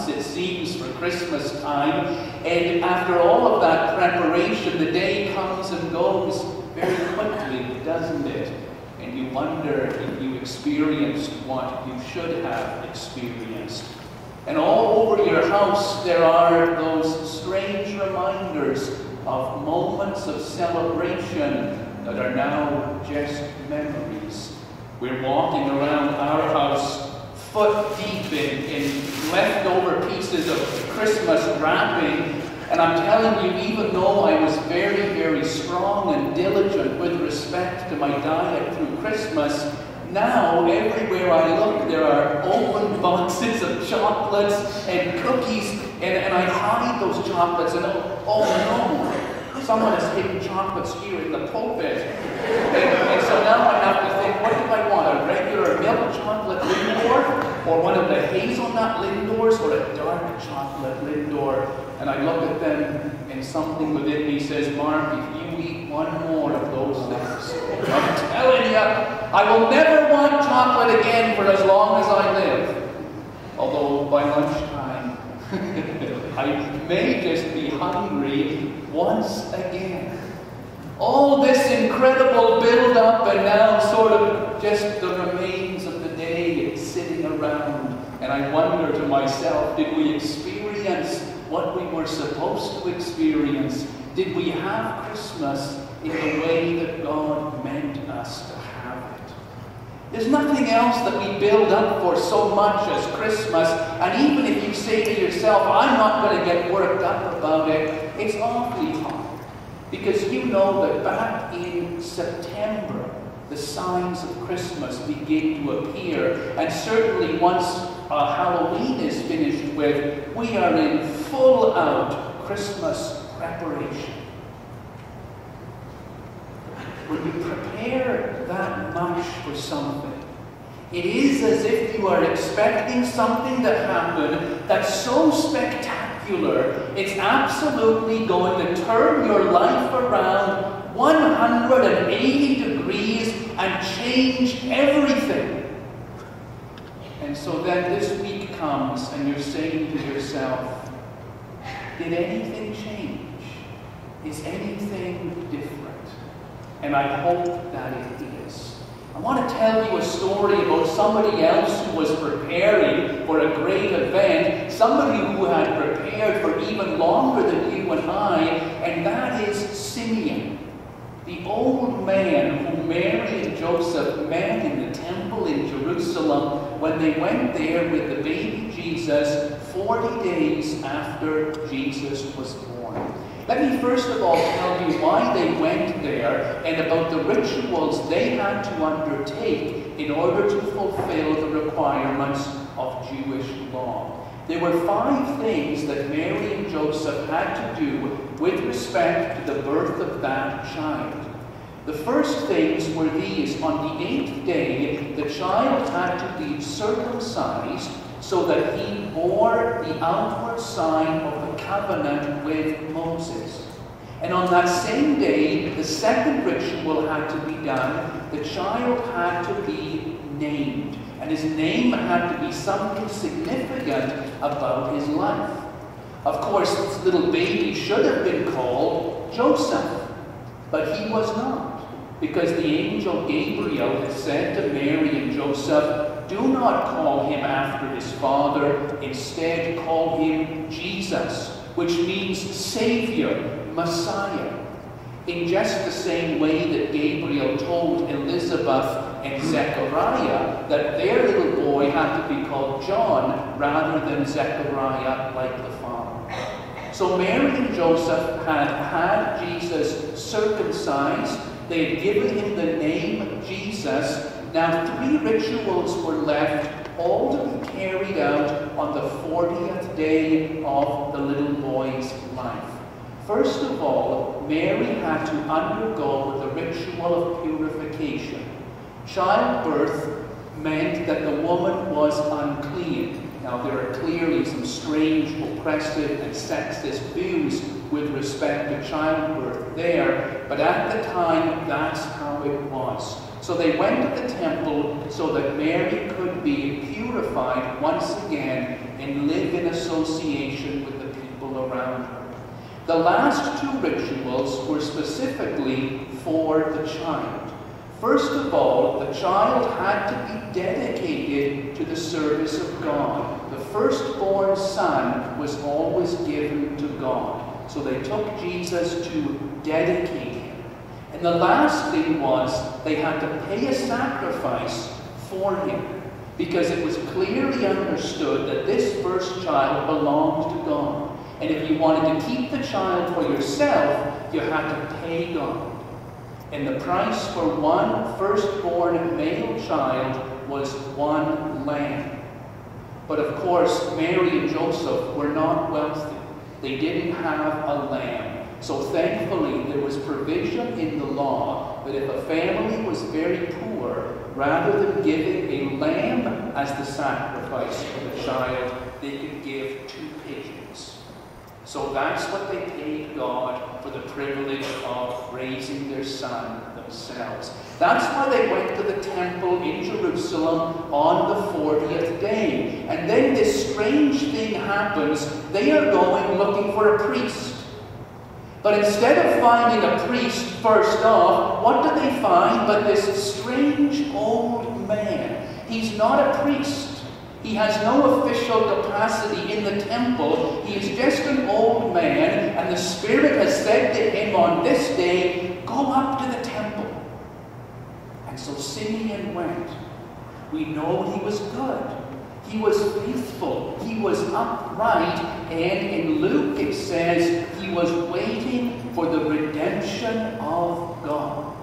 It seems, for Christmas time, and after all of that preparation, the day comes and goes very quickly, doesn't it? And you wonder if you experienced what you should have experienced. And all over your house there are those strange reminders of moments of celebration that are now just memories. We're walking around our house foot deep in leftover pieces of Christmas wrapping, and I'm telling you, even though I was very, very strong and diligent with respect to my diet through Christmas, now everywhere I look there are open boxes of chocolates and cookies, and I hide those chocolates, and oh no, someone has hidden chocolates here in the pulpit. And so now I have to think, what do I want? A regular milk chocolate Lindor, or one of the hazelnut Lindors, or a dark chocolate Lindor? And I look at them, and something within me says, Mark, if you eat one more of those things, I'm telling you, I will never want chocolate again for as long as I live. Although by lunchtime, I may just be hungry once again. All this incredible build-up, and now sort of just the remains of the day sitting around. And I wonder to myself, did we experience what we were supposed to experience? Did we have Christmas in the way that God meant us to have it? There's nothing else that we build up for so much as Christmas. And even if you say to yourself, I'm not going to get worked up about it, it's awfully hard. Because you know that back in September, the signs of Christmas begin to appear. And certainly once Halloween is finished with, we are in full-out Christmas preparation. When you prepare that much for something, it is as if you are expecting something to happen that's so spectacular, it's absolutely going to turn your life around and change everything. And so then this week comes and you're saying to yourself, did anything change? Is anything different? And I hope that it is. I want to tell you a story about somebody else who was preparing for a great event, somebody who had prepared for even longer than you and I, and that is Simeon, the old man who Mary and Joseph met in the temple in Jerusalem when they went there with the baby Jesus 40 days after Jesus was born. Let me first of all tell you why they went there and about the rituals they had to undertake in order to fulfill the requirements of Jewish law. There were 5 things that Mary and Joseph had to do with respect to the birth of that child. The first things were these. On the 8th day, the child had to be circumcised so that he bore the outward sign of the covenant with Moses. And on that same day, the second ritual had to be done. The child had to be named, and his name had to be something significant about his life. Of course, this little baby should have been called Joseph, but he was not, because the angel Gabriel had said to Mary and Joseph, do not call him after his father, instead call him Jesus, which means Savior, Messiah. In just the same way that Gabriel told Elizabeth and Zechariah that their little boy had to be called John rather than Zechariah like the father. So Mary and Joseph had Jesus circumcised. They had given him the name Jesus. Now 3 rituals were left, all to be carried out on the 40th day of the little boy's life. First of all, Mary had to undergo the ritual of purification. Childbirth meant that the woman was unclean. Now there are clearly some strange, oppressive and sexist views with respect to childbirth there, but at the time that's how it was. So they went to the temple so that Mary could be purified once again and live in association with the people around her. The last 2 rituals were specifically for the child. First of all, the child had to be dedicated to the service of God. The firstborn son was always given to God. So they took Jesus to dedicate him. And the last thing was they had to pay a sacrifice for him, because it was clearly understood that this first child belonged to God. And if you wanted to keep the child for yourself, you had to pay God. And the price for one firstborn male child was 1 lamb. But of course, Mary and Joseph were not wealthy. They didn't have a lamb. So thankfully, there was provision in the law that if a family was very poor, rather than giving a lamb as the sacrifice for the child, they could give 2 pigeons. So that's what they paid God for the privilege of raising their son themselves. That's why they went to the temple in Jerusalem on the 40th day. And then this strange thing happens. They are going looking for a priest. But instead of finding a priest first off, what do they find but this strange old man? He's not a priest. He has no official capacity in the temple. He is just an old man, and the Spirit has said to him on this day, go up to the temple. And so Simeon went. We know he was good. He was faithful. He was upright. And in Luke it says he was waiting for the redemption of God.